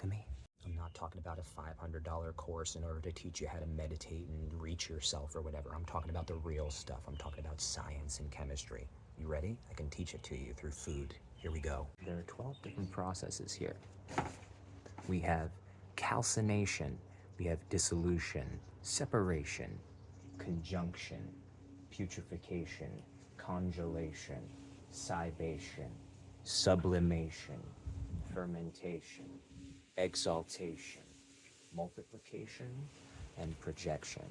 alchemy. I'm not talking about a $500 course in order to teach you how to meditate and reach yourself or whatever. I'm talking about the real stuff. I'm talking about science and chemistry. You ready? I can teach it to you through food. Here we go. There are 12 different processes here. We have calcination, we have dissolution, separation, conjunction, putrefaction, congelation, cibation, sublimation, fermentation, exaltation, multiplication, and projection.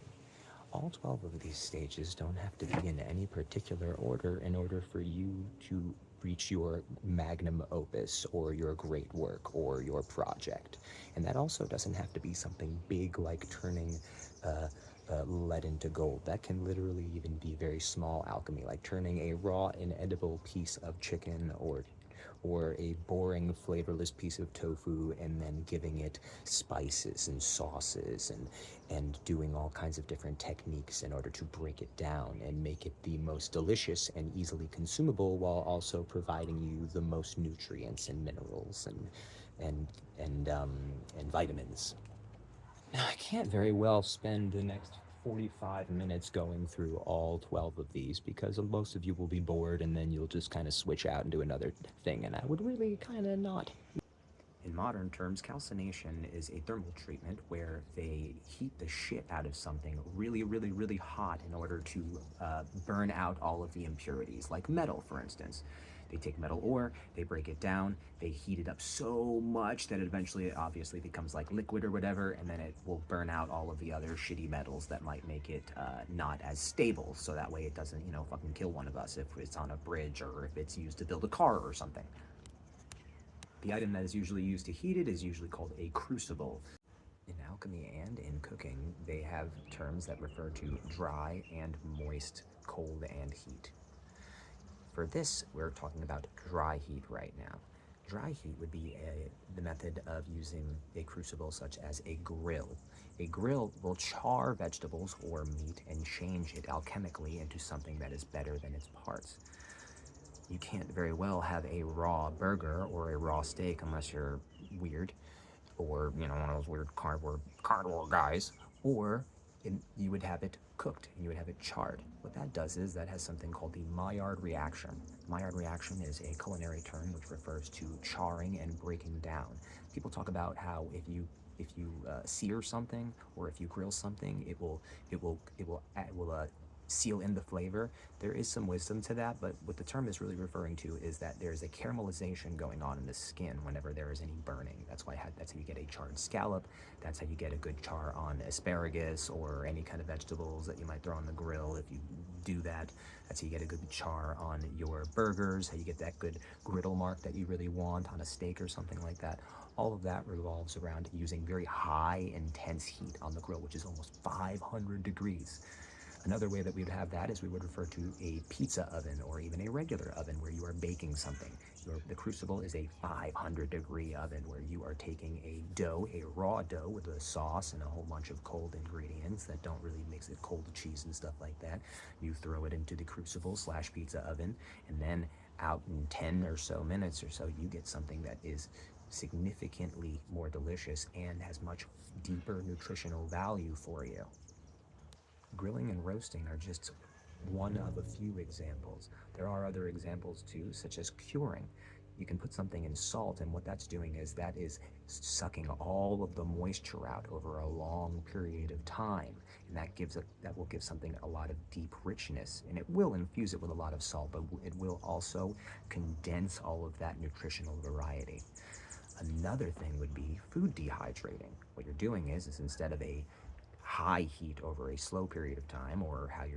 All 12 of these stages don't have to be in any particular order in order for you to reach your magnum opus or your great work or your project. And that also doesn't have to be something big like turning lead into gold. That can literally even be very small alchemy, like turning a raw, inedible piece of chicken or a boring, flavorless piece of tofu and then giving it spices and sauces and doing all kinds of different techniques in order to break it down and make it the most delicious and easily consumable while also providing you the most nutrients and minerals and vitamins. Now, I can't very well spend the next 45 minutes going through all 12 of these because most of you will be bored and then you'll just kind of switch out and do another thing, and I would really kind of not. In modern terms, calcination is a thermal treatment where they heat the shit out of something really, really, really hot in order to burn out all of the impurities, like metal, for instance. They take metal ore, they break it down, they heat it up so much that it eventually obviously becomes like liquid or whatever, and then it will burn out all of the other shitty metals that might make it not as stable, so that way it doesn't, fucking kill one of us if it's on a bridge or if it's used to build a car or something. The item that is usually used to heat it is usually called a crucible. In alchemy and in cooking, they have terms that refer to dry and moist, cold and heat. For this, we're talking about dry heat right now. Dry heat would be the method of using a crucible such as a grill. A grill will char vegetables or meat and change it alchemically into something that is better than its parts. You can't very well have a raw burger or a raw steak unless you're weird or, one of those weird carnivore guys, or you would have it cooked and you would have it charred. What that does is that has something called the Maillard reaction. Maillard reaction is a culinary term which refers to charring and breaking down. People talk about how if you sear something or if you grill something, it will seal in the flavor. There is some wisdom to that, but what the term is really referring to is that there's a caramelization going on in the skin whenever there is any burning. That's how you get a charred scallop. That's how you get a good char on asparagus or any kind of vegetables that you might throw on the grill. If you do that, that's how you get a good char on your burgers, how you get that good griddle mark that you really want on a steak or something like that. All of that revolves around using very high, intense heat on the grill, which is almost 500 degrees. Another way that we would have that is we would refer to a pizza oven or even a regular oven where you are baking something. The crucible is a 500-degree oven where you are taking a dough, a raw dough with a sauce and a whole bunch of cold ingredients that don't really mix it, cold cheese and stuff like that. You throw it into the crucible/pizza oven, and then out in 10 or so minutes or so, you get something that is significantly more delicious and has much deeper nutritional value for you. Grilling and roasting are just one of a few examples. There are other examples too, such as curing. You can put something in salt, and what that's doing is that is sucking all of the moisture out over a long period of time, and that will give something a lot of deep richness, and it will infuse it with a lot of salt, but it will also condense all of that nutritional variety. Another thing would be food dehydrating. What you're doing is instead of a high heat over a slow period of time, or how you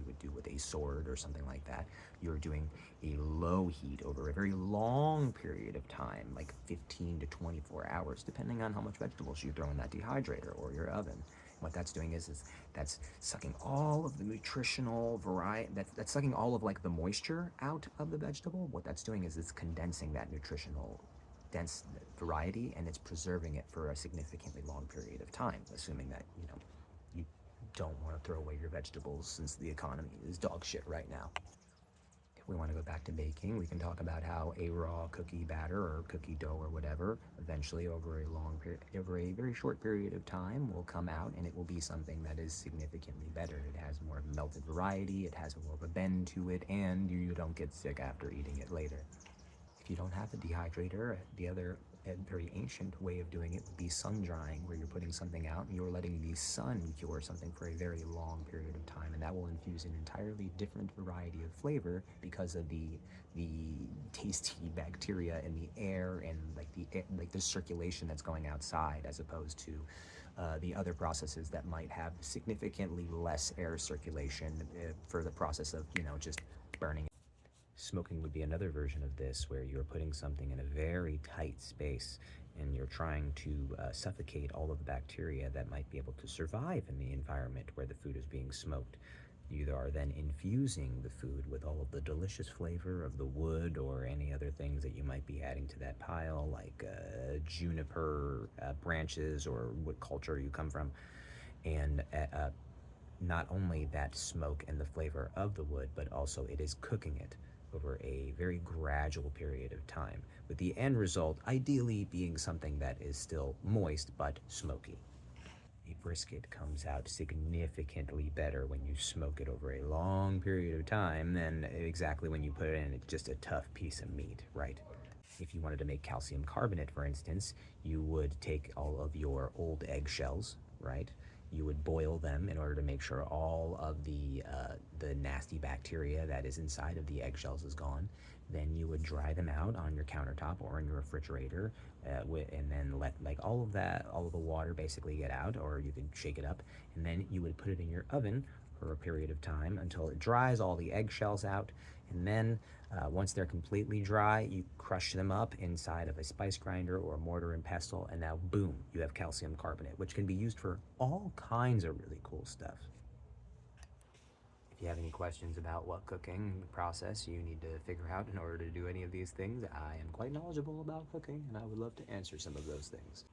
would do with a sword or something like that, you're doing a low heat over a very long period of time, like 15 to 24 hours, depending on how much vegetables you throw in that dehydrator or your oven. What that's doing is that's sucking all of the nutritional variety, that's sucking all of like the moisture out of the vegetable. What that's doing is it's condensing that nutritional dense variety, and it's preserving it for a significantly long period of time, assuming that you don't want to throw away your vegetables since the economy is dog shit right now. we want to go back to baking, we can talk about how a raw cookie batter or cookie dough or whatever, eventually over a long period, over a very short period of time, will come out and it will be something that is significantly better. It has more melted variety, it has more of a bend to it, and you don't get sick after eating it later. If you don't have a dehydrator, the other very ancient way of doing it would be sun drying, where you're putting something out and you're letting the sun cure something for a very long period of time, and that will infuse an entirely different variety of flavor because of the tasty bacteria in the air and like the circulation that's going outside, as opposed to the other processes that might have significantly less air circulation for the process of just burning. Smoking would be another version of this, where you're putting something in a very tight space and you're trying to suffocate all of the bacteria that might be able to survive in the environment where the food is being smoked. You are then infusing the food with all of the delicious flavor of the wood or any other things that you might be adding to that pile, like juniper branches or what culture you come from. And not only that smoke and the flavor of the wood, but also it is cooking it over a very gradual period of time, with the end result ideally being something that is still moist but smoky. A brisket comes out significantly better when you smoke it over a long period of time than exactly when you put it in just a tough piece of meat, right? If you wanted to make calcium carbonate, for instance, you would take all of your old eggshells, right? You would boil them in order to make sure all of the nasty bacteria that is inside of the eggshells is gone. Then you would dry them out on your countertop or in your refrigerator, and then let like all of the water basically get out, or you could shake it up, and then you would put it in your oven for a period of time until it dries all the eggshells out, and then once they're completely dry, you crush them up inside of a spice grinder or a mortar and pestle, and now boom, you have calcium carbonate, which can be used for all kinds of really cool stuff. If you have any questions about what cooking process you need to figure out in order to do any of these things, I am quite knowledgeable about cooking, and I would love to answer some of those things.